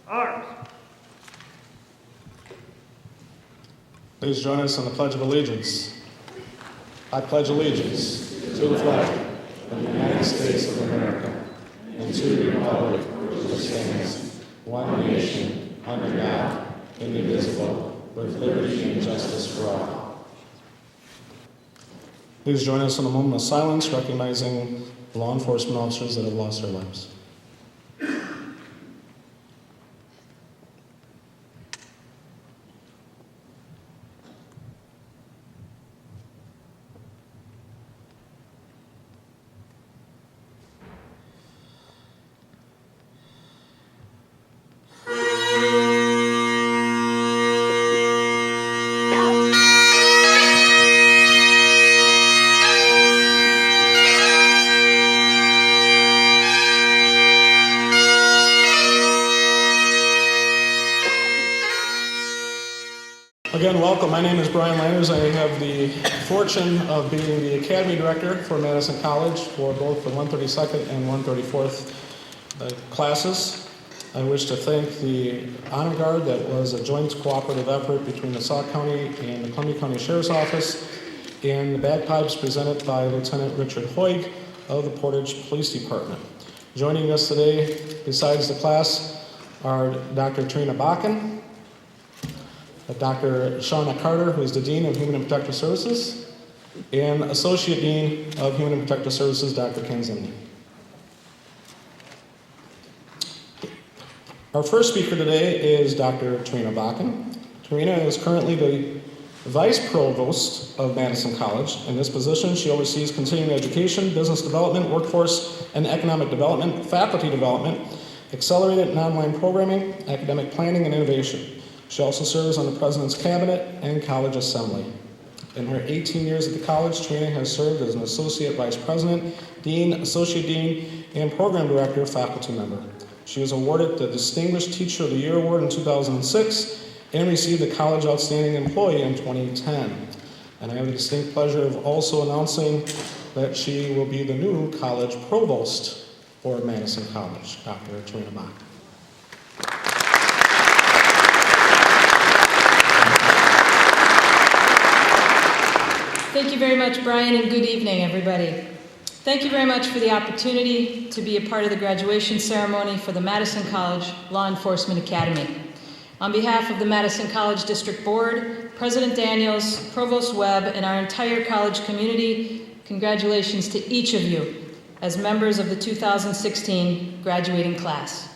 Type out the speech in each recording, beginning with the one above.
Arms. Please join us in the Pledge of Allegiance. I pledge allegiance to the flag of the United States of America and to the republic which stands, one nation, under God, indivisible, with liberty and justice for all. Please join us in a moment of silence, recognizing law enforcement officers that have lost their lives. Again, welcome. My name is Brian Landers. I have the fortune of being the Academy Director for Madison College for both the 132nd and 134th classes. I wish to thank the Honor Guard that was a joint cooperative effort between the Sauk County and the Columbia County Sheriff's Office, and the bagpipes presented by Lieutenant Richard Hoig of the Portage Police Department. Joining us today, besides the class, are Dr. TURINA BAKKEN, Dr. Shauna Carter, who is the Dean of Human and Protective Services, and Associate Dean of Human and Protective Services, Dr. Ken Zimney. Our first speaker today is Dr. TURINA BAKKEN. TURINA is currently the Vice Provost of Madison College. In this position, she oversees continuing education, business development, workforce and economic development, faculty development, accelerated and online programming, academic planning, and innovation. She also serves on the President's Cabinet and College Assembly. In her 18 years at the college, TURINA has served as an Associate Vice President, Dean, Associate Dean, and Program Director faculty member. She was awarded the Distinguished Teacher of the Year Award in 2006 and received the College Outstanding Employee in 2010. And I have the distinct pleasure of also announcing that she will be the new College Provost for Madison College, Dr. TURINA BAKKEN. Thank you very much, Brian, and good evening, everybody. Thank you very much for the opportunity to be a part of the graduation ceremony for the Madison College Law Enforcement Academy. On behalf of the Madison College District Board, President Daniels, Provost Webb, and our entire college community, congratulations to each of you as members of the 2016 graduating class.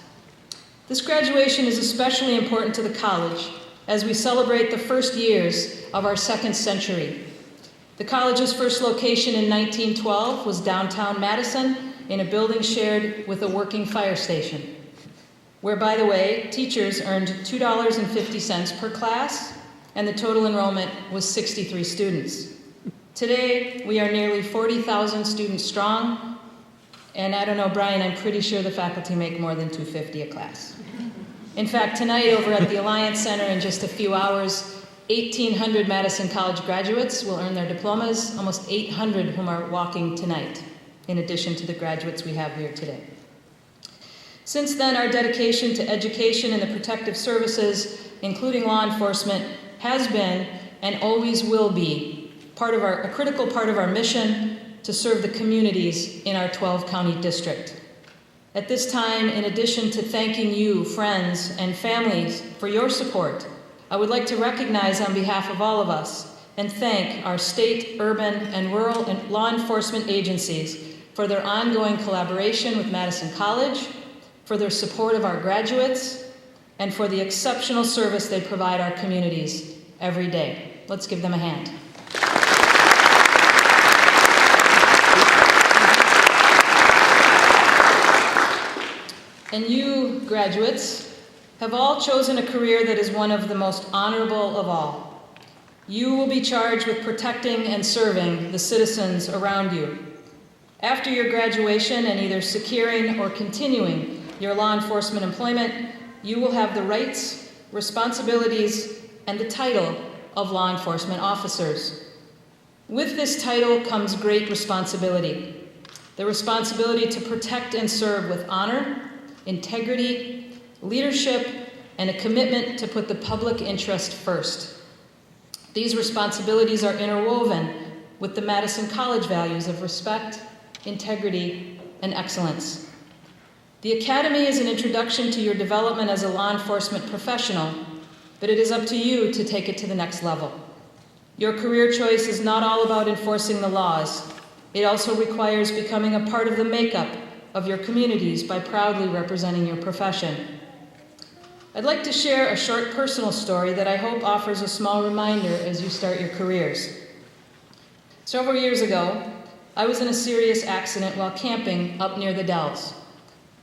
This graduation is especially important to the college as we celebrate the first years of our second century. The college's first location in 1912 was downtown Madison in a building shared with a working fire station, where, by the way, teachers earned $2.50 per class, and the total enrollment was 63 students. Today, we are nearly 40,000 students strong, and I don't know, Brian, I'm pretty sure the faculty make more than $2.50 a class. In fact, tonight over at the Alliance Center in just a few hours, 1,800 Madison College graduates will earn their diplomas, almost 800 whom are walking tonight, in addition to the graduates we have here today. Since then, our dedication to education and the protective services, including law enforcement, has been and always will be a critical part of our mission to serve the communities in our 12-county district. At this time, in addition to thanking you, friends and families, for your support, I would like to recognize on behalf of all of us and thank our state, urban, and rural and law enforcement agencies for their ongoing collaboration with Madison College, for their support of our graduates, and for the exceptional service they provide our communities every day. Let's give them a hand. And you, graduates, have all chosen a career that is one of the most honorable of all. You will be charged with protecting and serving the citizens around you. After your graduation and either securing or continuing your law enforcement employment, you will have the rights, responsibilities, and the title of law enforcement officers. With this title comes great responsibility. The responsibility to protect and serve with honor, integrity, leadership, and a commitment to put the public interest first. These responsibilities are interwoven with the Madison College values of respect, integrity, and excellence. The Academy is an introduction to your development as a law enforcement professional, but it is up to you to take it to the next level. Your career choice is not all about enforcing the laws. It also requires becoming a part of the makeup of your communities by proudly representing your profession. I'd like to share a short personal story that I hope offers a small reminder as you start your careers. Several years ago, I was in a serious accident while camping up near the Dells.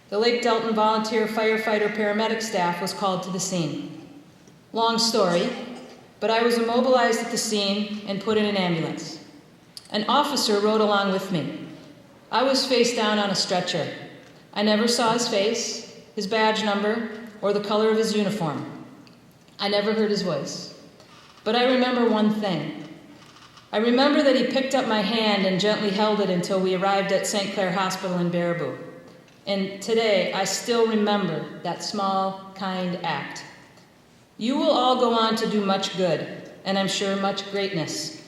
The Lake Delton volunteer firefighter paramedic staff was called to the scene. Long story, but I was immobilized at the scene and put in an ambulance. An officer rode along with me. I was face down on a stretcher. I never saw his face, his badge number, or the color of his uniform. I never heard his voice. But I remember one thing. I remember that he picked up my hand and gently held it until we arrived at St. Clair Hospital in Baraboo. And today, I still remember that small, kind act. You will all go on to do much good, and I'm sure much greatness.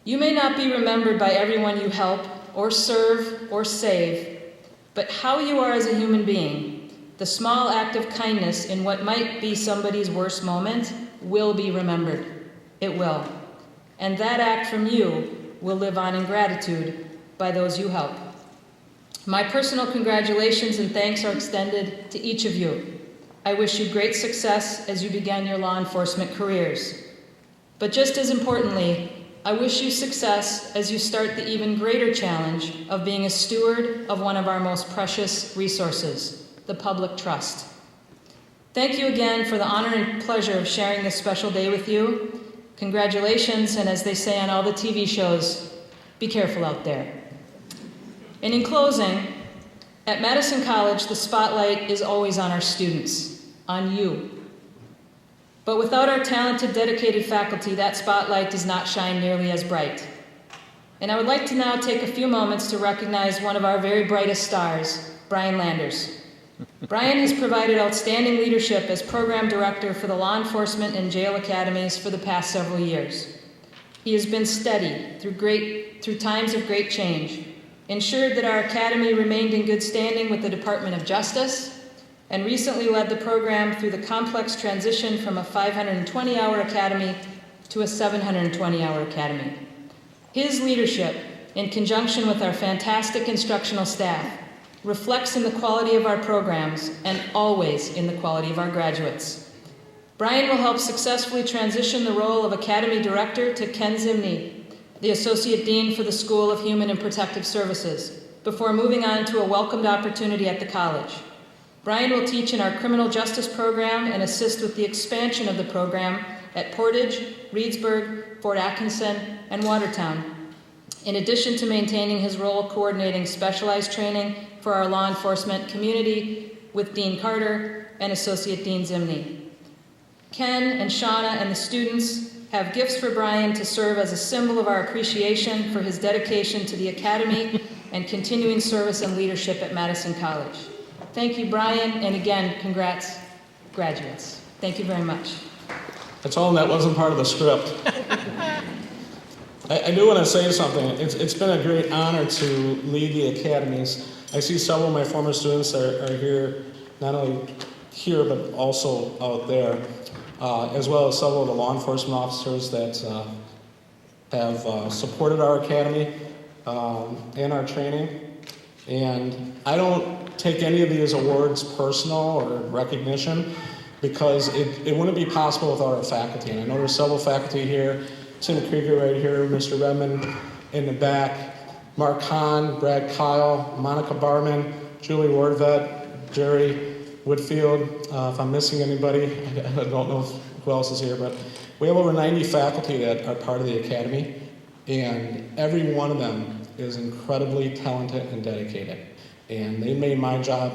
You may not be remembered by everyone you help, or serve, or save, but how you are as a human being, the small act of kindness in what might be somebody's worst moment, will be remembered. It will. And that act from you will live on in gratitude by those you help. My personal congratulations and thanks are extended to each of you. I wish you great success as you begin your law enforcement careers. But just as importantly, I wish you success as you start the even greater challenge of being a steward of one of our most precious resources, the public trust. Thank you again for the honor and pleasure of sharing this special day with you. Congratulations, and as they say on all the TV shows, be careful out there. And in closing, at Madison College, the spotlight is always on our students, on you. But without our talented, dedicated faculty, that spotlight does not shine nearly as bright. And I would like to now take a few moments to recognize one of our very brightest stars, Brian Landers. Brian has provided outstanding leadership as program director for the law enforcement and jail academies for the past several years. He has been steady through times of great change, ensured that our academy remained in good standing with the Department of Justice, and recently led the program through the complex transition from a 520-hour academy to a 720-hour academy. His leadership, in conjunction with our fantastic instructional staff, reflects in the quality of our programs and always in the quality of our graduates. Brian will help successfully transition the role of Academy Director to Ken Zimney, the Associate Dean for the School of Human and Protective Services, before moving on to a welcomed opportunity at the college. Brian will teach in our criminal justice program and assist with the expansion of the program at Portage, Reedsburg, Fort Atkinson, and Watertown, in addition to maintaining his role coordinating specialized training for our law enforcement community with Dean Carter and Associate Dean Zimney. Ken and Shauna and the students have gifts for Brian to serve as a symbol of our appreciation for his dedication to the academy and continuing service and leadership at Madison College. Thank you, Brian, and again, congrats, graduates. Thank you very much. I told him that wasn't part of the script. I do want to say something. It's been a great honor to lead the academies. I see several of my former students are here, not only here, but also out there, as well as several of the law enforcement officers that have supported our academy and our training. And I don't take any of these awards personal or recognition because it wouldn't be possible without our faculty. And I know there's several faculty here. Tim Krieger right here, Mr. Redmond in the back, Mark Hahn, Brad Kyle, Monica Barman, Julie Wardvet, Jerry Woodfield. If I'm missing anybody, I don't know who else is here, but we have over 90 faculty that are part of the academy, and every one of them is incredibly talented and dedicated. And they made my job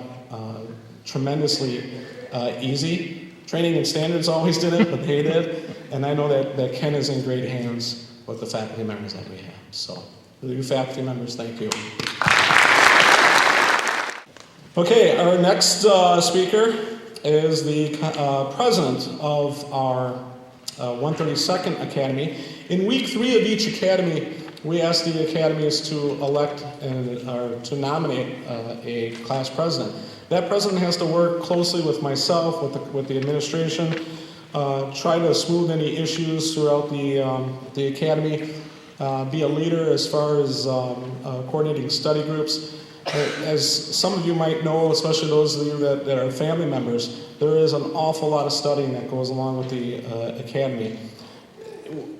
tremendously easy. Training and standards always did it, but they did. And I know that Ken is in great hands with the faculty members that we have. So, to you faculty members, thank you. Okay, our next speaker is the president of our 132nd Academy. In week 3 of each academy, we ask the academies to elect or to nominate a class president. That president has to work closely with myself, with the administration, try to smooth any issues throughout the academy, be a leader as far as coordinating study groups. As some of you might know, especially those of you that are family members, there is an awful lot of studying that goes along with the academy.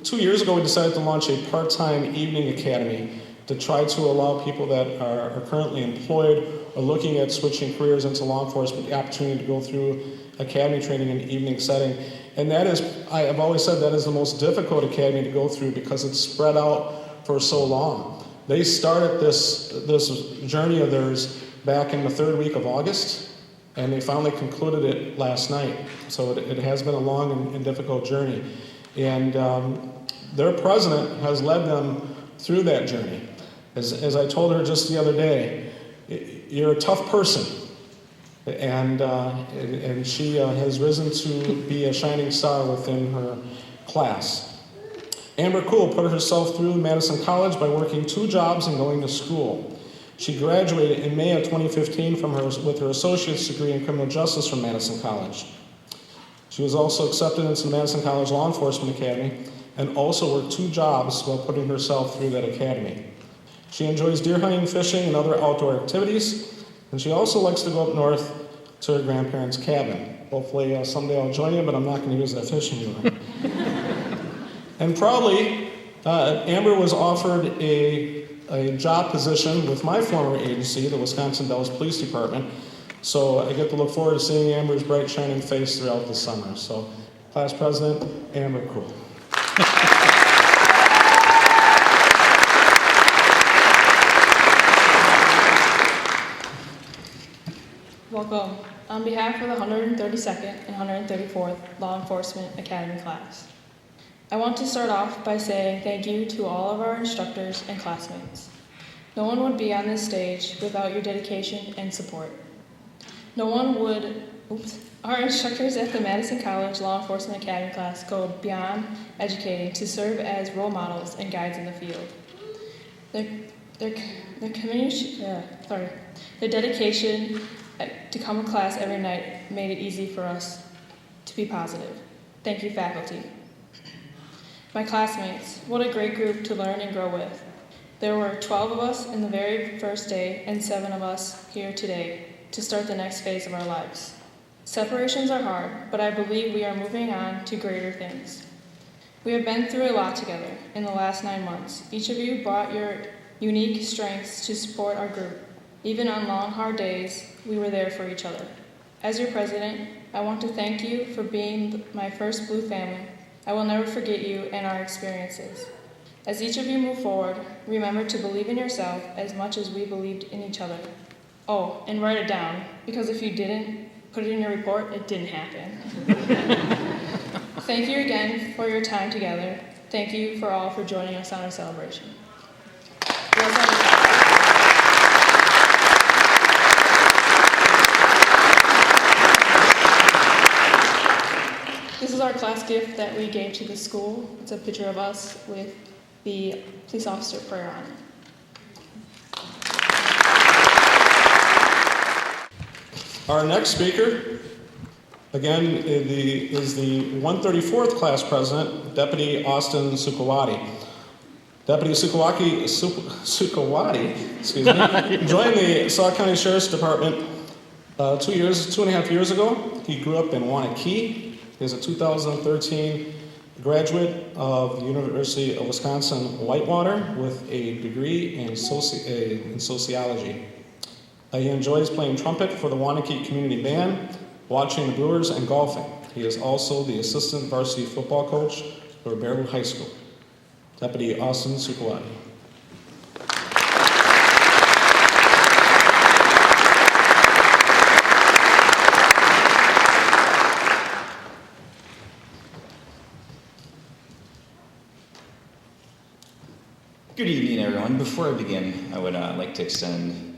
2 years ago, we decided to launch a part-time evening academy to try to allow people that are currently employed or looking at switching careers into law enforcement the opportunity to go through academy training in an evening setting. And that is, I've always said, that is the most difficult academy to go through because it's spread out for so long. They started this journey of theirs back in the 3rd week of August, and they finally concluded it last night. So it has been a long and difficult journey. And their president has led them through that journey. As I told her just the other day, you're a tough person. And she has risen to be a shining star within her class. Amber KUHL put herself through Madison College by working 2 jobs and going to school. She graduated in May of 2015 with her associate's degree in criminal justice from Madison College. She was also accepted into the Madison College Law Enforcement Academy and also worked 2 jobs while putting herself through that academy. She enjoys deer hunting, fishing, and other outdoor activities, and she also likes to go up north to her grandparents' cabin. Hopefully someday I'll join you, but I'm not going to use that fishing lure. And proudly, Amber was offered a job position with my former agency, the Wisconsin Dells Police Department. So I get to look forward to seeing Amber's bright, shining face throughout the summer. So, Class President, Amber KUHL. Welcome. On behalf of the 132nd and 134th Law Enforcement Academy class, I want to start off by saying thank you to all of our instructors and classmates. No one would be on this stage without your dedication and support. Our instructors at the Madison College Law Enforcement Academy class go beyond educating to serve as role models and guides in the field. Their dedication to come to class every night made it easy for us to be positive. Thank you, faculty. My classmates, what a great group to learn and grow with. There were 12 of us in the very first day and 7 of us here today to start the next phase of our lives. Separations are hard, but I believe we are moving on to greater things. We have been through a lot together in the last 9 months. Each of you brought your unique strengths to support our group. Even on long, hard days, we were there for each other. As your president, I want to thank you for being my first Blue family. I will never forget you and our experiences. As each of you move forward, remember to believe in yourself as much as we believed in each other. Oh, and write it down, because if you didn't put it in your report, it didn't happen. Thank you again for your time together. Thank you for all for joining us on our celebration. This is our class gift that we gave to the school. It's a picture of us with the police officer prayer on it. Our next speaker, again, is the 134th class president, Deputy Austin SUKOWATEY. Deputy SUKOWATEY, joined the Sauk County Sheriff's Department 2.5 years ago. He grew up in Waunakee. He is a 2013 graduate of the University of Wisconsin Whitewater with a degree in sociology. He enjoys playing trumpet for the Waunakee Community Band, watching the Brewers, and golfing. He is also the assistant varsity football coach for Bearwood High School. Deputy Austin SUKOWATEY. Good evening, everyone. Before I begin, I would like to extend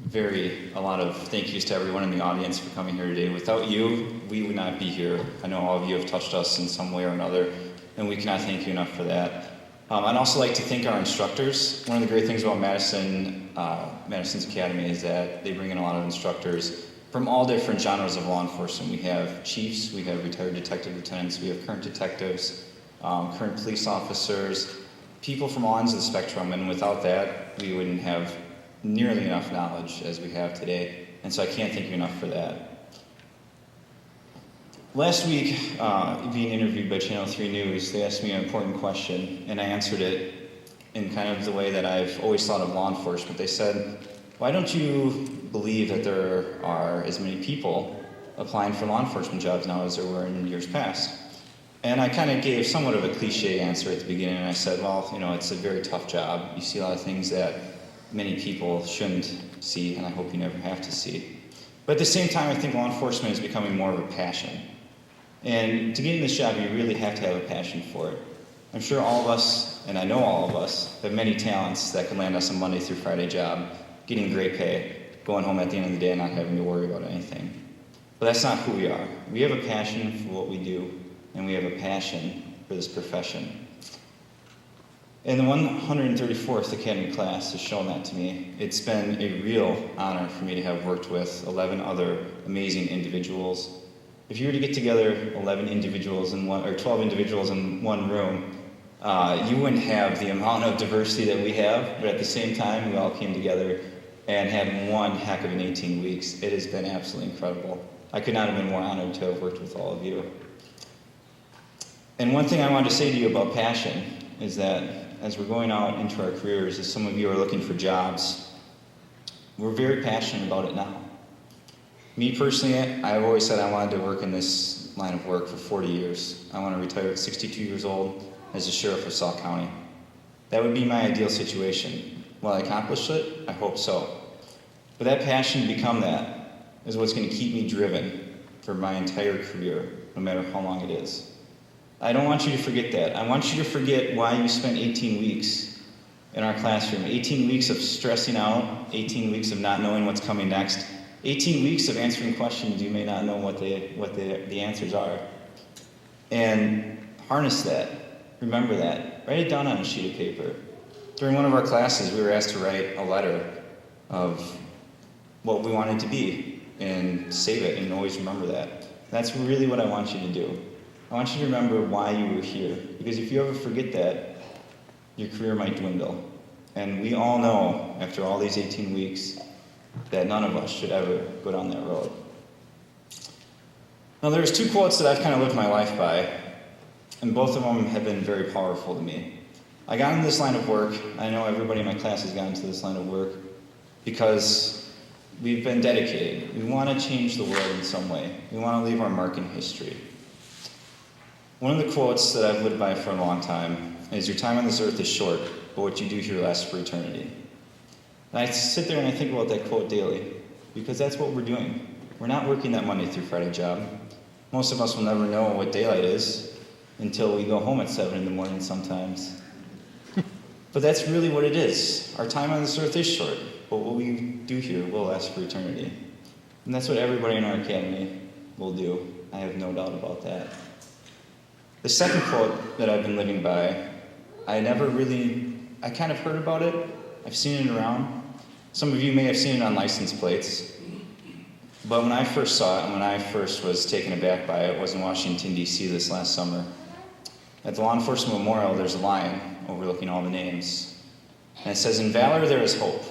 a lot of thank yous to everyone in the audience for coming here today. Without you, we would not be here. I know all of you have touched us in some way or another, and we cannot thank you enough for that. I'd also like to thank our instructors. One of the great things about Madison's Academy is that they bring in a lot of instructors from all different genres of law enforcement. We have chiefs, we have retired detective lieutenants, we have current detectives, current police officers, people from all ends of the spectrum, and without that, we wouldn't have nearly enough knowledge as we have today. And so I can't thank you enough for that. Last week, being interviewed by Channel 3 News, they asked me an important question, and I answered it in kind of the way that I've always thought of law enforcement. They said, why don't you believe that there are as many people applying for law enforcement jobs now as there were in years past? And I kind of gave somewhat of a cliche answer at the beginning, and I said, well, you know, it's a very tough job. You see a lot of things that many people shouldn't see, and I hope you never have to see. But at the same time, I think law enforcement is becoming more of a passion. And to get in this job, you really have to have a passion for it. I'm sure all of us, and I know all of us, have many talents that can land us a Monday through Friday job, getting great pay, going home at the end of the day and not having to worry about anything. But that's not who we are. We have a passion for what we do, and we have a passion for this profession. And the 134th Academy class has shown that to me. It's been a real honor for me to have worked with 11 other amazing individuals. If you were to get together 11 individuals in one, or 12 individuals in one room, you wouldn't have the amount of diversity that we have, but at the same time, we all came together and had one heck of an 18 weeks. It has been absolutely incredible. I could not have been more honored to have worked with all of you. And one thing I wanted to say to you about passion is that as we're going out into our careers, as some of you are looking for jobs, we're very passionate about it now. Me personally, I've always said I wanted to work in this line of work for 40 years. I want to retire at 62 years old as the sheriff of Sauk County. That would be my ideal situation. Will I accomplish it? I hope so. But that passion to become that is what's going to keep me driven for my entire career, no matter how long it is. I don't want you to forget that. I want you to forget why you spent 18 weeks in our classroom. 18 weeks of stressing out, 18 weeks of not knowing what's coming next, 18 weeks of answering questions you may not know what the answers are. And harness that. Remember that. Write it down on a sheet of paper. During one of our classes, we were asked to write a letter of what we wanted to be and save it and always remember that. That's really what I want you to do. I want you to remember why you were here, because if you ever forget that, your career might dwindle. And we all know, after all these 18 weeks, that none of us should ever go down that road. Now, there's two quotes that I've kind of lived my life by, and both of them have been very powerful to me. I got into this line of work, I know everybody in my class has gotten into this line of work, because we've been dedicated. We want to change the world in some way. We want to leave our mark in history. One of the quotes that I've lived by for a long time is, your time on this earth is short, but what you do here lasts for eternity. And I sit there and I think about that quote daily, because that's what we're doing. We're not working that Monday through Friday job. Most of us will never know what daylight is until we go home at 7 in the morning sometimes. But that's really what it is. Our time on this earth is short, but what we do here will last for eternity. And that's what everybody in our academy will do. I have no doubt about that. The second quote that I've been living by, I kind of heard about it. I've seen it around. Some of you may have seen it on license plates. But when I first saw it, and when I first was taken aback by it, was in Washington, D.C. this last summer. At the Law Enforcement Memorial, there's a lion overlooking all the names. And it says, "In valor there is hope."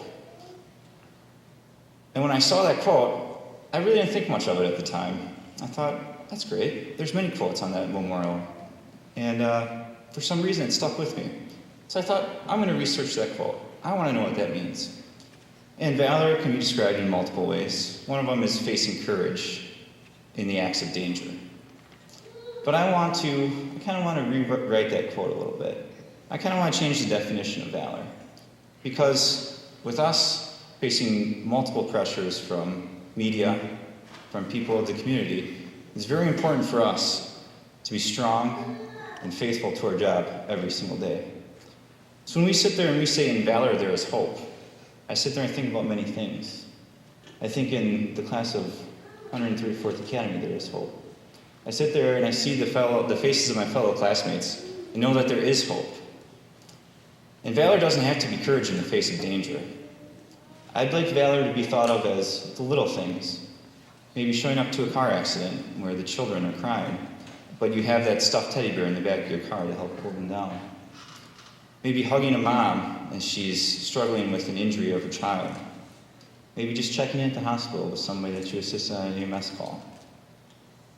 And when I saw that quote, I really didn't think much of it at the time. I thought, that's great. There's many quotes on that memorial. And for some reason, it stuck with me. So I thought, I'm going to research that quote. I want to know what that means. And valor can be described in multiple ways. One of them is facing courage in the acts of danger. But I kind of want to rewrite that quote a little bit. I kind of want to change the definition of valor. Because with us facing multiple pressures from media, from people of the community, it's very important for us to be strong and faithful to our job every single day. So when we sit there and we say, "In valor there is hope," I sit there and think about many things. I think in the class of 134th Academy there is hope. I sit there and I see the faces of my fellow classmates and know that there is hope. And valor doesn't have to be courage in the face of danger. I'd like valor to be thought of as the little things. Maybe showing up to a car accident where the children are crying, but you have that stuffed teddy bear in the back of your car to help hold them down. Maybe hugging a mom as she's struggling with an injury of her child. Maybe just checking in at the hospital with somebody that you assisted on an EMS call.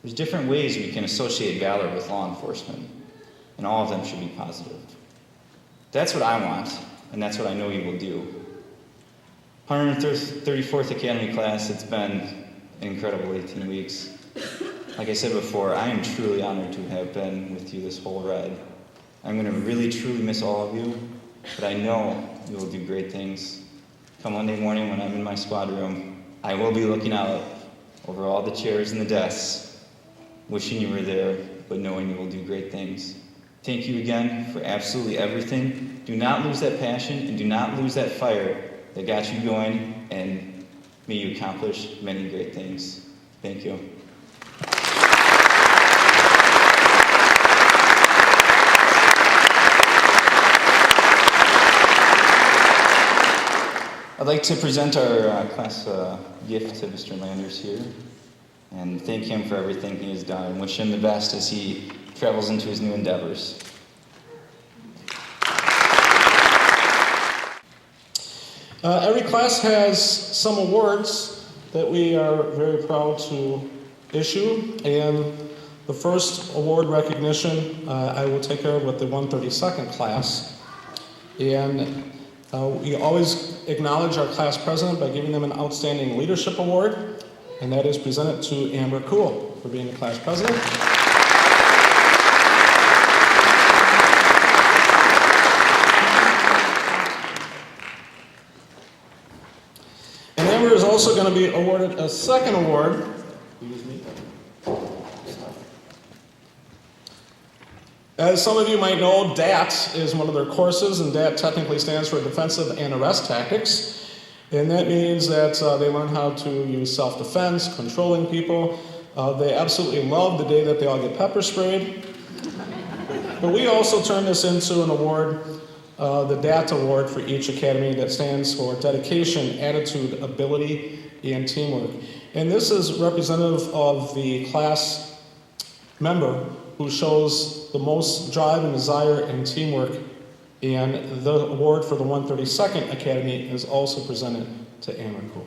There's different ways we can associate valor with law enforcement, and all of them should be positive. That's what I want, and that's what I know you will do. 134th Academy class, it's been an incredible 18 weeks. Like I said before, I am truly honored to have been with you this whole ride. I'm going to really, truly miss all of you, but I know you will do great things. Come Monday morning when I'm in my squad room, I will be looking out over all the chairs and the desks, wishing you were there, but knowing you will do great things. Thank you again for absolutely everything. Do not lose that passion and do not lose that fire that got you going, and may you accomplish many great things. Thank you. I'd like to present our class gift to Mr. Landers here and thank him for everything he has done and wish him the best as he travels into his new endeavors. Every class has some awards that we are very proud to issue, and the first award recognition I will take care of with the 132nd class. And we always acknowledge our class president by giving them an Outstanding Leadership Award, and that is presented to Amber KUHL for being the class president. And Amber is also going to be awarded a second award. As some of you might know, DAAT is one of their courses, and DAAT technically stands for Defensive and Arrest Tactics. And that means that they learn how to use self-defense, controlling people. They absolutely love the day that they all get pepper sprayed. But we also turn this into an award, the DAAT award for each academy, that stands for Dedication, Attitude, Ability, and Teamwork. And this is representative of the class member who shows the most drive and desire and teamwork. And the award for the 132nd Academy is also presented to Amber KUHL.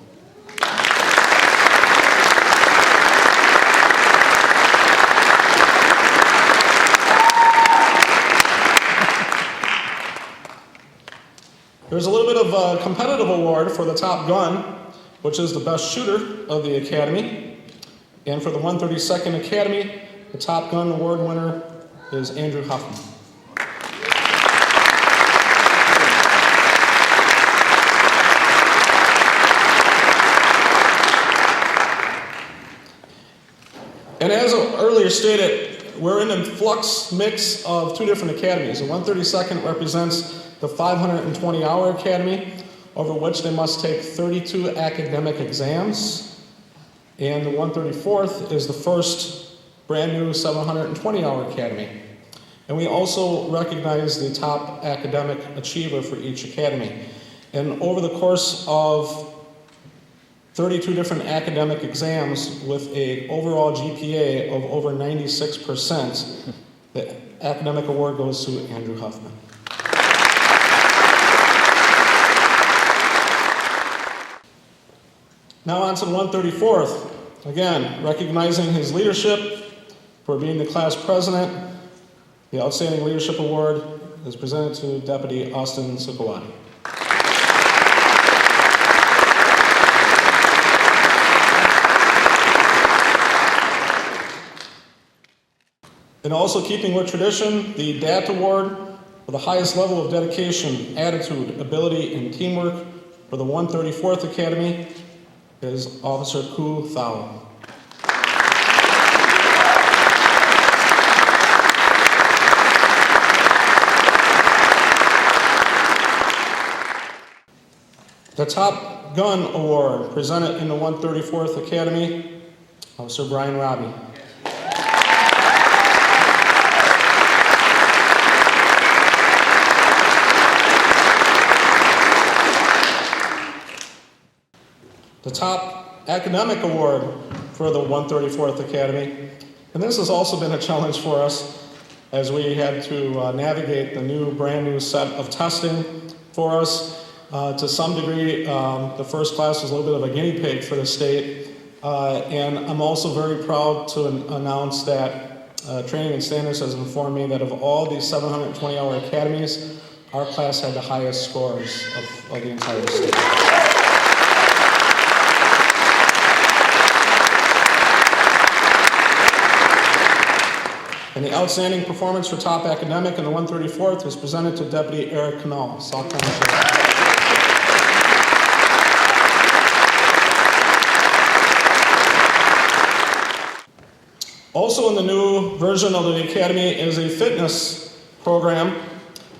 There's a little bit of a competitive award for the Top Gun, which is the best shooter of the Academy. And for the 132nd Academy, the Top Gun award winner is Andrew HOFFMAN. And as earlier stated, we're in a flux mix of two different academies. The 132nd represents the 520-hour academy, over which they must take 32 academic exams. And the 134th is the first brand new 720-hour academy. And we also recognize the top academic achiever for each academy. And over the course of 32 different academic exams with an overall GPA of over 96%, the academic award goes to Andrew HOFFMAN. Now on to the 134th. Again, recognizing his leadership for being the class president, the Outstanding Leadership Award is presented to Deputy Austin SUKOWATEY. And also keeping with tradition, the DAAT Award for the highest level of dedication, attitude, ability, and teamwork for the 134th Academy is Officer KUHL. The Top Gun Award, presented in the 134th Academy, Officer Brian RAABE. The top academic award for the 134th Academy, and this has also been a challenge for us as we had to navigate the brand new set of testing for us. To some degree, the first class was a little bit of a guinea pig for the state, and I'm also very proud to announce that Training and Standards has informed me that of all these 720-hour academies, our class had the highest scores of the entire state. And the outstanding performance for top academic in the 134th is presented to Deputy ERIK KNULL, Sauk County Sheriff. Also in the new version of the Academy is a fitness program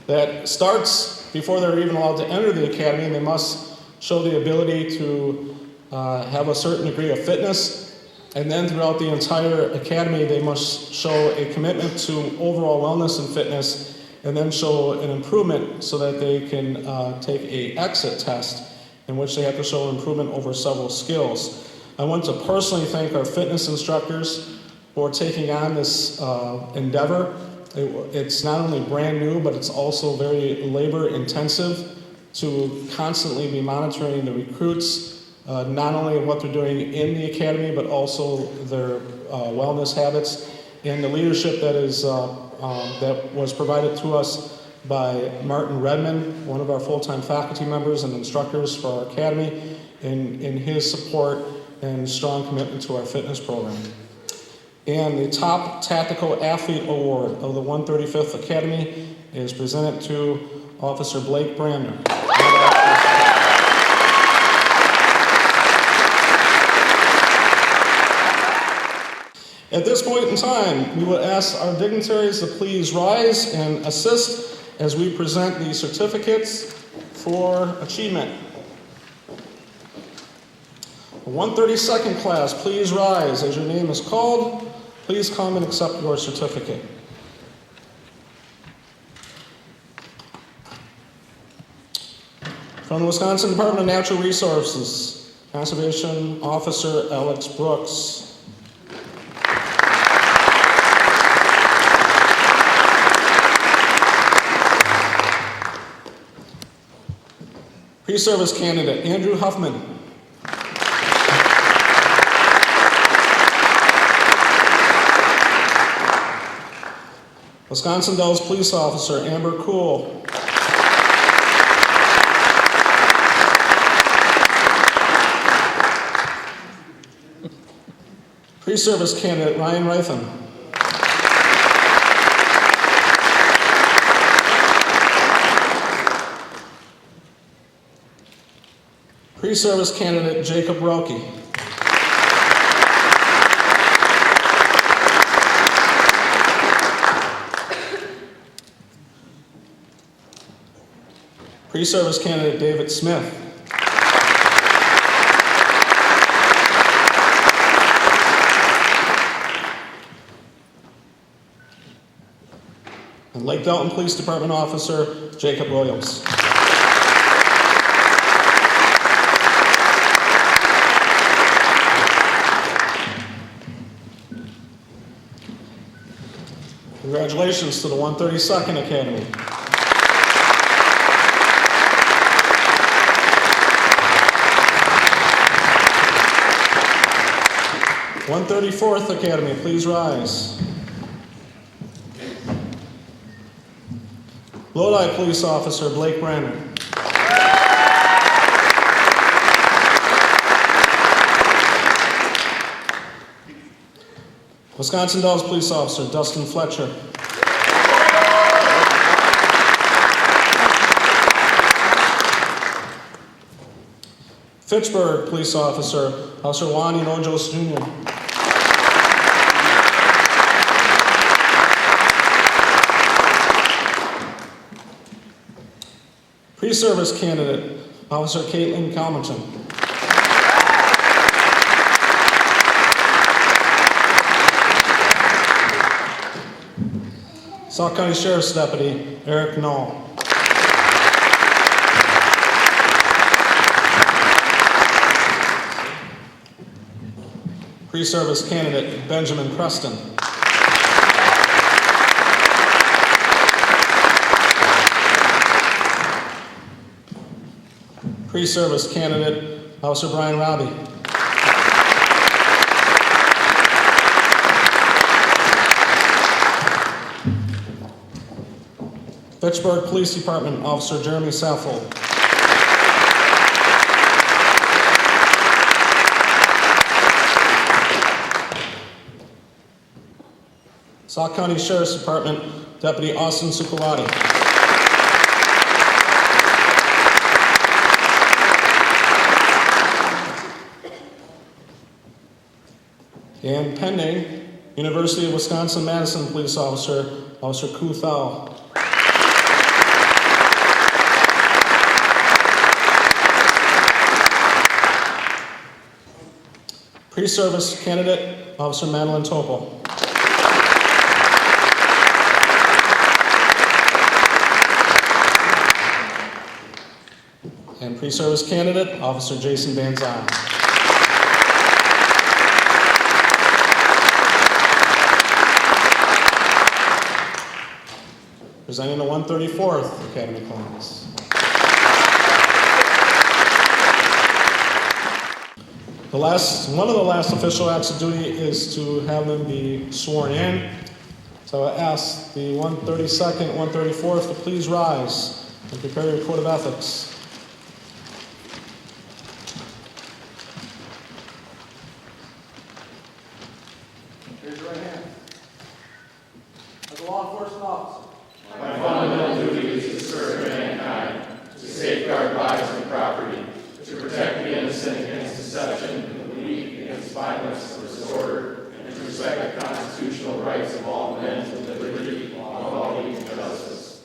that starts before they're even allowed to enter the Academy. They must show the ability to have a certain degree of fitness. And then throughout the entire academy, they must show a commitment to overall wellness and fitness, and then show an improvement so that they can take an exit test in which they have to show improvement over several skills. I want to personally thank our fitness instructors for taking on this endeavor. It's not only brand new, but it's also very labor intensive to constantly be monitoring the recruits, not only what they're doing in the academy, but also their wellness habits, and the leadership that was provided to us by Martin Redmond, one of our full-time faculty members and instructors for our academy, in his support and strong commitment to our fitness program. And the top Tactical Athlete Award of the 135th Academy is presented to Officer Blake Brandner. At this point in time, we will ask our dignitaries to please rise and assist as we present the certificates for achievement. The 132nd class, please rise as your name is called. Please come and accept your certificate. From the Wisconsin Department of Natural Resources, Conservation Officer Alex Brooks. Pre-service candidate Andrew HOFFMAN. Wisconsin Dells Police Officer Amber KUHL. Pre-service candidate Ryan Rythen. Pre-service candidate Jacob Roelke. Pre-service candidate David Smith. And Lake Delton Police Department Officer Jacob Williams. Congratulations to the 132nd Academy. #1 134th Academy, please rise. Lodi Police Officer Blake Brandner. Wisconsin Dells Police Officer Dustin Fletcher. Fitchburg Police Officer Officer Juan Inojos Jr. Pre-service candidate Officer Caitlin Calmerton. Sauk County Sheriff's Deputy ERIK KNULL. Pre-service candidate Benjamin Preston. Pre-service candidate Officer Brian RAABE. Fitchburg Police Department Officer Jeremy Saffold. Sauk County Sheriff's Department Deputy Austin SUKOWATEY. And pending, University of Wisconsin-Madison Police Officer, Officer KUHL. Pre-service candidate, Officer Madeline Topol. And pre-service candidate, Officer Jason Van Zyl. Presenting the 134th Academy Class. One of the last official acts of duty is to have them be sworn in. So I ask the 132nd, 134th to please rise and prepare your code of ethics. Raise your right hand. As a law enforcement officer, my fundamental duty is to serve mankind, to safeguard lives and property, to protect the innocent against deception, and the weak against violence or disorder, and to respect the constitutional rights of all men to liberty, equality, and justice.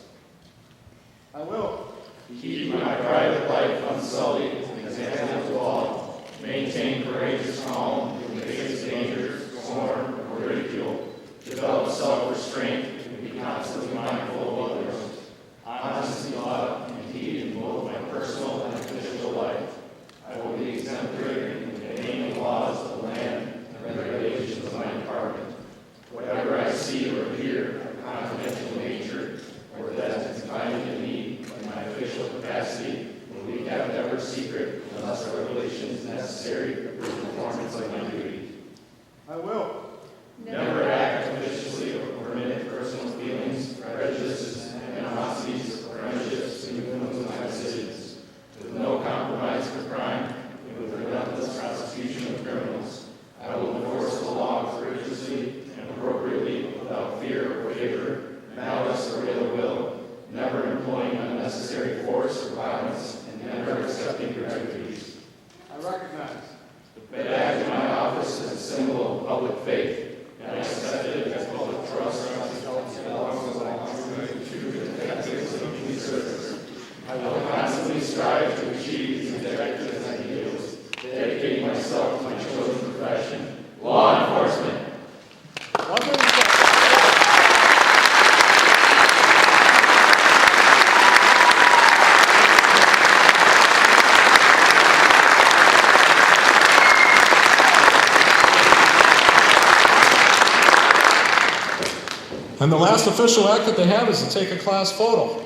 I will Keep my private life unsullied, example to all, maintain courageous calm in the face of danger, scorn, or ridicule, develop self-restraint, and be constantly mindful of others. Honesty, love, and heed in both my personal and official life. I will be exemplary in obeying the laws of the land and regulations of my department. Whatever I see or hear of confidential nature, or that is confided in me in my official capacity, will be kept ever secret unless regulation is necessary for the performance of my duty. I will Never act officiously or permit personal feelings, prejudices, animosities, or friendships to influence my decisions. With no compromise for crime, and with relentless prosecution of criminals, I will enforce the law courageously and appropriately without fear or favor, malice or ill will, never employing unnecessary force or violence, and never accepting gratuities. I recognize The badge of my office is a symbol of public faith, and I accept it as public trust that belongs to the ethics of community service. I will constantly strive to achieve these objectives and ideals, dedicating myself to my chosen profession, law enforcement. And the last official act that they have is to take a class photo.